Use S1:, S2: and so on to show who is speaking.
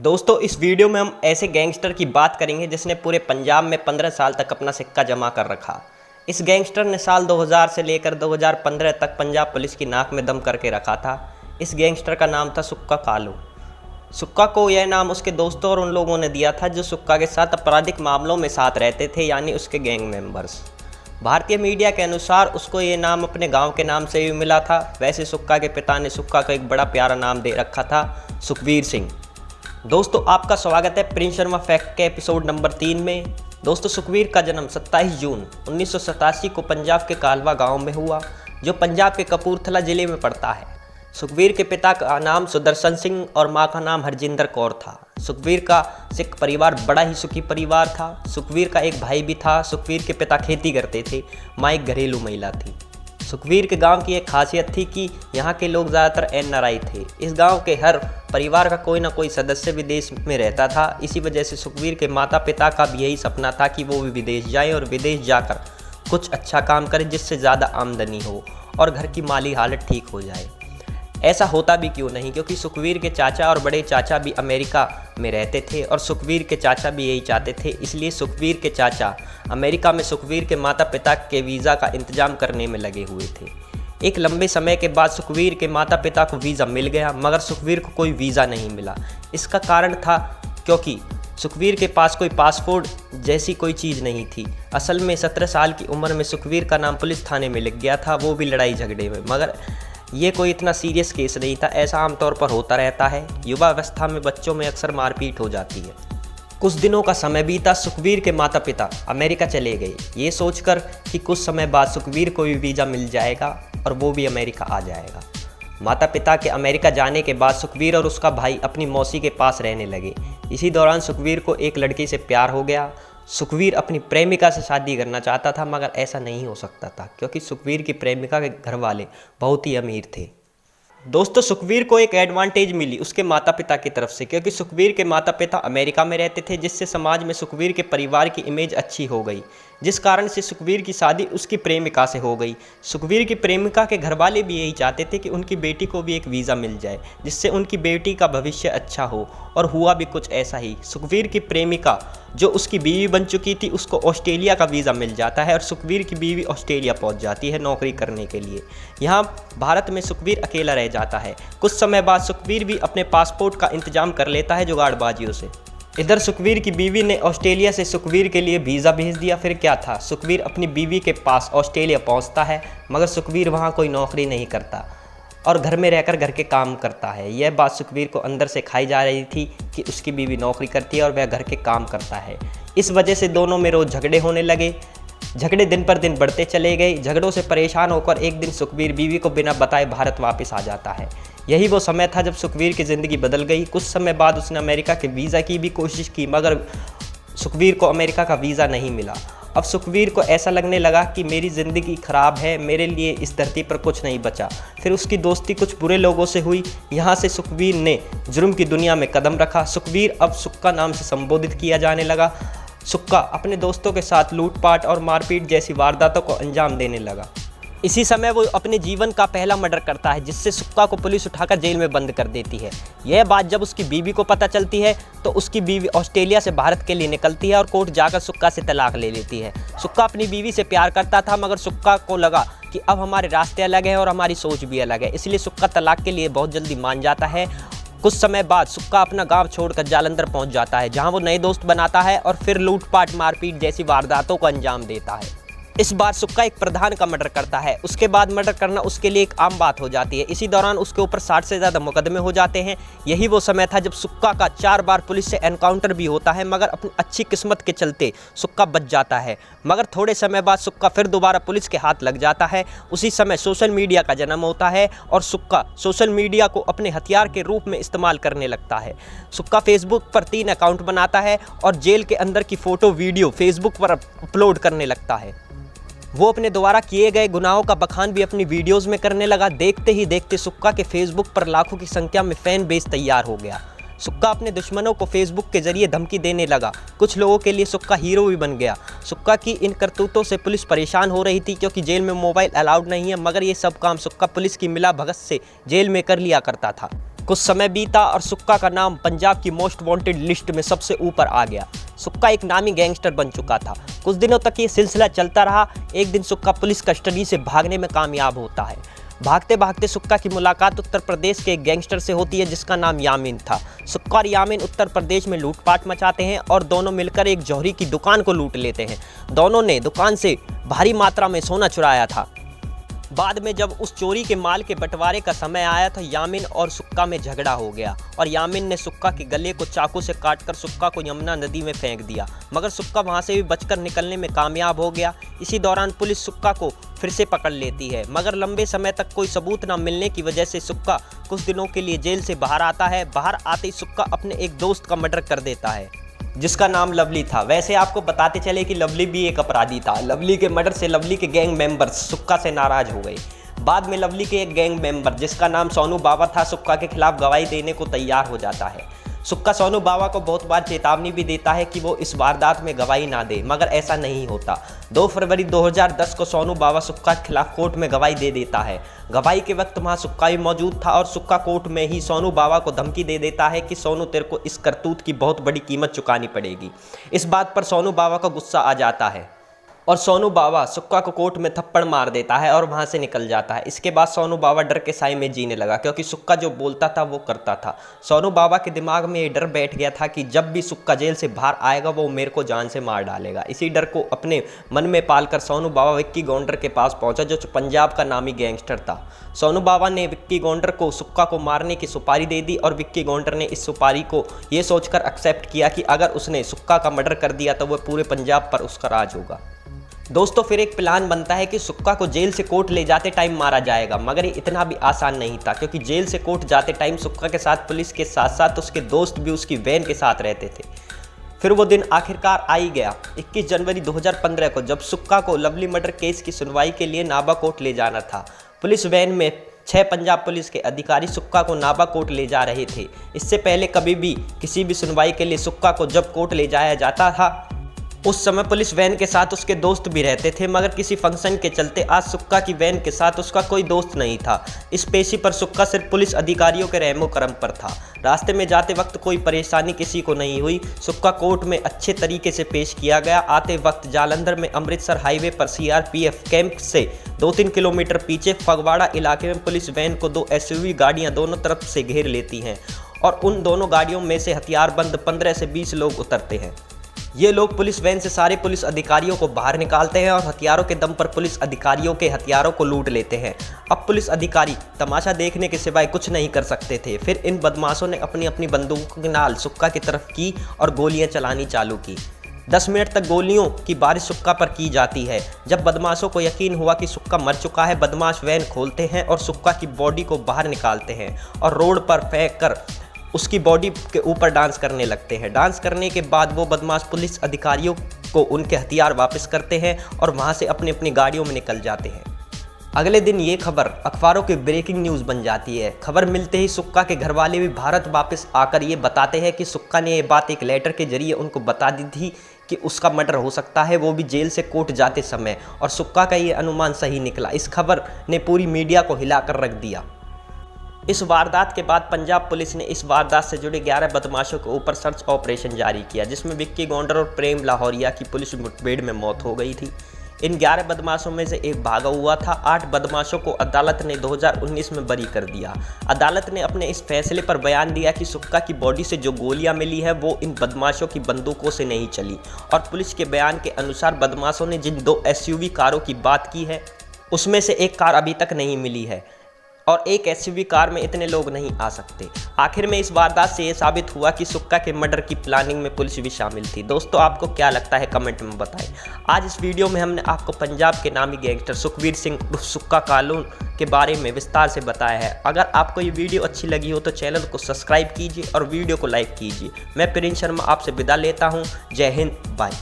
S1: दोस्तों इस वीडियो में हम ऐसे गैंगस्टर की बात करेंगे जिसने पूरे पंजाब में 15 साल तक अपना सिक्का जमा कर रखा। इस गैंगस्टर ने साल 2000 से लेकर 2015 तक पंजाब पुलिस की नाक में दम करके रखा था। इस गैंगस्टर का नाम था सुक्का कालू। सुक्का को यह नाम उसके दोस्तों और उन लोगों ने दिया था जो सुक्का के साथ आपराधिक मामलों में साथ रहते थे, यानी उसके गैंग मेंबर्स। भारतीय मीडिया के अनुसार उसको ये नाम अपने गांव के नाम से भी मिला था। वैसे सुक्का के पिता ने सुक्का को एक बड़ा प्यारा नाम दे रखा था, सुखवीर सिंह। दोस्तों आपका स्वागत है प्रिंस शर्मा फैक्ट के एपिसोड नंबर 3 में। दोस्तों सुखवीर का जन्म 27 जून 1987 को पंजाब के कालवा गांव में हुआ, जो पंजाब के कपूरथला जिले में पड़ता है। सुखवीर के पिता का नाम सुदर्शन सिंह और मां का नाम हरजिंदर कौर था। सुखवीर का सिख परिवार बड़ा ही सुखी परिवार था। सुखवीर का एक भाई भी था। सुखवीर के पिता खेती करते थे, मां एक घरेलू महिला थी। सुखवीर के गांव की एक खासियत थी कि यहाँ के लोग ज़्यादातर एनआरआई थे। इस गांव के हर परिवार का कोई ना कोई सदस्य विदेश में रहता था। इसी वजह से सुखवीर के माता पिता का भी यही सपना था कि वो भी विदेश जाएं और विदेश जाकर कुछ अच्छा काम करें जिससे ज़्यादा आमदनी हो और घर की माली हालत ठीक हो जाए। ऐसा होता भी क्यों नहीं, क्योंकि सुखवीर के चाचा और बड़े चाचा भी अमेरिका में रहते थे और सुखवीर के चाचा भी यही चाहते थे। इसलिए सुखवीर के चाचा अमेरिका में सुखवीर के माता पिता के वीज़ा का इंतजाम करने में लगे हुए थे। एक लंबे समय के बाद सुखवीर के माता पिता को वीज़ा मिल गया, मगर सुखवीर को कोई वीज़ा नहीं मिला। इसका कारण था क्योंकि सुखवीर के पास कोई पासपोर्ट जैसी कोई चीज़ नहीं थी। असल में 17 साल की उम्र में सुखवीर का नाम पुलिस थाने में लिख गया था, वो भी लड़ाई झगड़े में। मगर ये कोई इतना सीरियस केस नहीं था, ऐसा आमतौर पर होता रहता है। युवा अवस्था में बच्चों में अक्सर मारपीट हो जाती है। कुछ दिनों का समय बीता, सुखवीर के माता पिता अमेरिका चले गए, ये सोचकर कि कुछ समय बाद सुखवीर को भी वीज़ा मिल जाएगा और वो भी अमेरिका आ जाएगा। माता पिता के अमेरिका जाने के बाद सुखवीर और उसका भाई अपनी मौसी के पास रहने लगे। इसी दौरान सुखवीर को एक लड़की से प्यार हो गया। सुखवीर अपनी प्रेमिका से शादी करना चाहता था, मगर ऐसा नहीं हो सकता था क्योंकि सुखवीर की प्रेमिका के घर वाले बहुत ही अमीर थे। दोस्तों सुखवीर को एक एडवांटेज मिली उसके माता पिता की तरफ से, क्योंकि सुखवीर के माता पिता अमेरिका में रहते थे, जिससे समाज में सुखवीर के परिवार की इमेज अच्छी हो गई, जिस कारण से सुखवीर की शादी उसकी प्रेमिका से हो गई। सुखवीर की प्रेमिका के घरवाले भी यही चाहते थे कि उनकी बेटी को भी एक वीज़ा मिल जाए जिससे उनकी बेटी का भविष्य अच्छा हो, और हुआ भी कुछ ऐसा ही। सुखवीर की प्रेमिका जो उसकी बीवी बन चुकी थी, उसको ऑस्ट्रेलिया का वीज़ा मिल जाता है और सुखवीर की बीवी ऑस्ट्रेलिया पहुंच जाती है नौकरी करने के लिए। यहाँ भारत में सुखवीर अकेला रह जाता है। कुछ समय बाद सुखवीर भी अपने पासपोर्ट का इंतजाम कर लेता है जुगाड़बाजियों से। इधर सुखवीर की बीवी ने ऑस्ट्रेलिया से सुखवीर के लिए वीज़ा भेज दिया। फिर क्या था, सुखवीर अपनी बीवी के पास ऑस्ट्रेलिया पहुंचता है, मगर सुखवीर वहां कोई नौकरी नहीं करता और घर में रहकर घर के काम करता है। यह बात सुखवीर को अंदर से खाई जा रही थी कि उसकी बीवी नौकरी करती है और वह घर के काम करता है। इस वजह से दोनों में रोज़ झगड़े होने लगे। झगड़े दिन पर दिन बढ़ते चले गए। झगड़ों से परेशान होकर एक दिन सुखवीर बीवी को बिना बताए भारत वापस आ जाता है। यही वो समय था जब सुखवीर की ज़िंदगी बदल गई। कुछ समय बाद उसने अमेरिका के वीज़ा की भी कोशिश की, मगर सुखवीर को अमेरिका का वीज़ा नहीं मिला। अब सुखवीर को ऐसा लगने लगा कि मेरी ज़िंदगी ख़राब है, मेरे लिए इस धरती पर कुछ नहीं बचा। फिर उसकी दोस्ती कुछ बुरे लोगों से हुई। यहाँ से सुखवीर ने जुर्म की दुनिया में कदम रखा। सुखवीर अब सुक्का नाम से संबोधित किया जाने लगा। सुक्का अपने दोस्तों के साथ लूटपाट और मारपीट जैसी वारदातों को अंजाम देने लगा। इसी समय वो अपने जीवन का पहला मर्डर करता है, जिससे सुक्का को पुलिस उठाकर जेल में बंद कर देती है। यह बात जब उसकी बीवी को पता चलती है तो उसकी बीवी ऑस्ट्रेलिया से भारत के लिए निकलती है और कोर्ट जाकर सुक्का से तलाक ले लेती है। सुक्का अपनी बीवी से प्यार करता था, मगर सुक्का को लगा कि अब हमारे रास्ते अलग हैं और हमारी सोच भी अलग है, इसलिए सुक्का तलाक के लिए बहुत जल्दी मान जाता है। कुछ समय बाद सुक्का अपना गांव छोड़कर जालंधर पहुंच जाता है, जहां वो नए दोस्त बनाता है और फिर लूटपाट मारपीट जैसी वारदातों को अंजाम देता है। इस बार सुक्का एक प्रधान का मर्डर करता है। उसके बाद मर्डर करना उसके लिए एक आम बात हो जाती है। इसी दौरान उसके ऊपर 60 से ज़्यादा मुकदमे हो जाते हैं। यही वो समय था जब सुक्का का 4 बार पुलिस से एनकाउंटर भी होता है, मगर अपनी अच्छी किस्मत के चलते सुक्का बच जाता है। मगर थोड़े समय बाद सुक्का फिर दोबारा पुलिस के हाथ लग जाता है। उसी समय सोशल मीडिया का जन्म होता है और सुक्का सोशल मीडिया को अपने हथियार के रूप में इस्तेमाल करने लगता है। सुक्का फेसबुक पर 3 अकाउंट बनाता है और जेल के अंदर की फ़ोटो वीडियो फेसबुक पर अपलोड करने लगता है। वो अपने द्वारा किए गए गुनाहों का बखान भी अपनी वीडियोस में करने लगा। देखते ही देखते सुक्का के फेसबुक पर लाखों की संख्या में फैन बेस तैयार हो गया। सुक्का अपने दुश्मनों को फेसबुक के जरिए धमकी देने लगा। कुछ लोगों के लिए सुक्का हीरो भी बन गया। सुक्का की इन करतूतों से पुलिस परेशान हो रही थी, क्योंकि जेल में मोबाइल अलाउड नहीं है, मगर ये सब काम सुक्का पुलिस की मिला भगत से जेल में कर लिया करता था। कुछ समय बीता और सुक्का का नाम पंजाब की मोस्ट वांटेड लिस्ट में सबसे ऊपर आ गया। सुक्का एक नामी गैंगस्टर बन चुका था। कुछ दिनों तक ये सिलसिला चलता रहा। एक दिन सुक्का पुलिस कस्टडी से भागने में कामयाब होता है। भागते भागते सुक्का की मुलाकात उत्तर प्रदेश के एक गैंगस्टर से होती है जिसका नाम यामीन था। सुक्का और यामीन उत्तर प्रदेश में लूटपाट मचाते हैं और दोनों मिलकर एक जौहरी की दुकान को लूट लेते हैं। दोनों ने दुकान से भारी मात्रा में सोना चुराया था। बाद में जब उस चोरी के माल के बंटवारे का समय आया तो यामीन और सुक्का में झगड़ा हो गया और यामीन ने सुक्का के गले को चाकू से काटकर सुक्का को यमुना नदी में फेंक दिया, मगर सुक्का वहां से भी बचकर निकलने में कामयाब हो गया। इसी दौरान पुलिस सुक्का को फिर से पकड़ लेती है, मगर लंबे समय तक कोई सबूत न मिलने की वजह से सुक्का कुछ दिनों के लिए जेल से बाहर आता है। बाहर आते ही सुक्का अपने एक दोस्त का मर्डर कर देता है जिसका नाम लवली था। वैसे आपको बताते चले कि लवली भी एक अपराधी था। लवली के मर्डर से लवली के गैंग मेंबर्स सुक्का से नाराज हो गए। बाद में लवली के एक गैंग मेंबर जिसका नाम सोनू बाबा था सुक्का के खिलाफ गवाही देने को तैयार हो जाता है। सुक्का सोनू बाबा को बहुत बार चेतावनी भी देता है कि वो इस वारदात में गवाही ना दे, मगर ऐसा नहीं होता। 2 फरवरी 2010 को सोनू बाबा सुक्का के खिलाफ कोर्ट में गवाही दे देता है। गवाही के वक्त वहाँ सुक्का भी मौजूद था और सुक्का कोर्ट में ही सोनू बाबा को धमकी दे देता है कि सोनू तेरे को इस करतूत की बहुत बड़ी कीमत चुकानी पड़ेगी। इस बात पर सोनू बाबा को गुस्सा आ जाता है और सोनू बाबा सुक्का को कोर्ट में थप्पड़ मार देता है और वहाँ से निकल जाता है। इसके बाद सोनू बाबा डर के साए में जीने लगा क्योंकि सुक्का जो बोलता था वो करता था। सोनू बाबा के दिमाग में ये डर बैठ गया था कि जब भी सुक्का जेल से बाहर आएगा वो मेरे को जान से मार डालेगा। इसी डर को अपने मन में पालकर सोनू बाबा विक्की गौंडर के पास पहुंचा जो पंजाब का नामी गैंगस्टर था। सोनू बाबा ने विक्की गौंडर को सुक्का को मारने की सुपारी दे दी और विक्की गौंडर ने इस सुपारी को ये सोचकर एक्सेप्ट किया कि अगर उसने सुक्का का मर्डर कर दिया तो वह पूरे पंजाब पर उसका राज होगा। दोस्तों फिर एक प्लान बनता है कि सुक्का को जेल से कोर्ट ले जाते टाइम मारा जाएगा, मगर ये इतना भी आसान नहीं था क्योंकि जेल से कोर्ट जाते टाइम सुक्का के साथ पुलिस के साथ साथ उसके दोस्त भी उसकी वैन के साथ रहते थे। फिर वो दिन आखिरकार आ ही गया। 21 जनवरी 2015 को जब सुक्का को लवली मर्डर केस की सुनवाई के लिए नाभा कोर्ट ले जाना था। पुलिस वैन में 6 पंजाब पुलिस के अधिकारी सुक्का को नाभा कोर्ट ले जा रहे थे। इससे पहले कभी भी किसी भी सुनवाई के लिए सुक्का को जब कोर्ट ले जाया जाता था उस समय पुलिस वैन के साथ उसके दोस्त भी रहते थे, मगर किसी फंक्शन के चलते आज सुक्का की वैन के साथ उसका कोई दोस्त नहीं था। इस पेशी पर सुक्का सिर्फ पुलिस अधिकारियों के रहमो करम पर था। रास्ते में जाते वक्त कोई परेशानी किसी को नहीं हुई। सुक्का कोर्ट में अच्छे तरीके से पेश किया गया। आते वक्त जालंधर में अमृतसर हाईवे पर सीआरपीएफ कैंप से 2-3 किलोमीटर पीछे फगवाड़ा इलाके में पुलिस वैन को 2 एसयूवी गाड़ियां दोनों तरफ से घेर लेती हैं और उन दोनों गाड़ियों में से हथियारबंद 15 से 20 लोग उतरते हैं। ये लोग पुलिस वैन से सारे पुलिस अधिकारियों को बाहर निकालते हैं और हथियारों के दम पर पुलिस अधिकारियों के हथियारों को लूट लेते हैं। अब पुलिस अधिकारी तमाशा देखने के सिवाय कुछ नहीं कर सकते थे। फिर इन बदमाशों ने अपनी अपनी बंदूकों की नाल सुक्का की तरफ की और गोलियां चलानी चालू की। 10 मिनट तक गोलियों की बारिश सुक्का पर की जाती है। जब बदमाशों को यकीन हुआ कि सुक्का मर चुका है, बदमाश वैन खोलते हैं और सुक्का की बॉडी को बाहर निकालते हैं और रोड पर फेंक कर उसकी बॉडी के ऊपर डांस करने लगते हैं। डांस करने के बाद वो बदमाश पुलिस अधिकारियों को उनके हथियार वापस करते हैं और वहाँ से अपनी अपनी गाड़ियों में निकल जाते हैं। अगले दिन ये खबर अखबारों की ब्रेकिंग न्यूज़ बन जाती है। खबर मिलते ही सुक्का के घर वाले भी भारत वापस आकर ये बताते हैं कि सुक्का ने ये बात एक लेटर के जरिए उनको बता दी थी कि उसका मर्डर हो सकता है, वो भी जेल से कोर्ट जाते समय, और सुक्का का ये अनुमान सही निकला। इस खबर ने पूरी मीडिया को हिलाकर रख दिया। इस वारदात के बाद पंजाब पुलिस ने इस वारदात से जुड़े 11 बदमाशों के ऊपर सर्च ऑपरेशन जारी किया जिसमें विक्की गौंडर और प्रेम लाहौरिया की पुलिस मुठभेड़ में मौत हो गई थी। इन 11 बदमाशों में से एक भागा हुआ था। 8 बदमाशों को अदालत ने 2019 में बरी कर दिया। अदालत ने अपने इस फैसले पर बयान दिया कि सुक्का की बॉडी से जो गोलियां मिली है वो इन बदमाशों की बंदूकों से नहीं चली, और पुलिस के बयान के अनुसार बदमाशों ने जिन 2 एसयूवी कारों की बात की है उसमें से एक कार अभी तक नहीं मिली है और एक एसयूवी कार में इतने लोग नहीं आ सकते। आखिर में इस वारदात से ये साबित हुआ कि सुक्का के मर्डर की प्लानिंग में पुलिस भी शामिल थी। दोस्तों आपको क्या लगता है कमेंट में बताएं। आज इस वीडियो में हमने आपको पंजाब के नामी गैंगस्टर सुखवीर सिंह सुक्का कालून के बारे में विस्तार से बताया है। अगर आपको ये वीडियो अच्छी लगी हो तो चैनल को सब्सक्राइब कीजिए और वीडियो को लाइक कीजिए। मैं प्रिंस शर्मा आपसे विदा लेता हूँ। जय हिंद, बाय।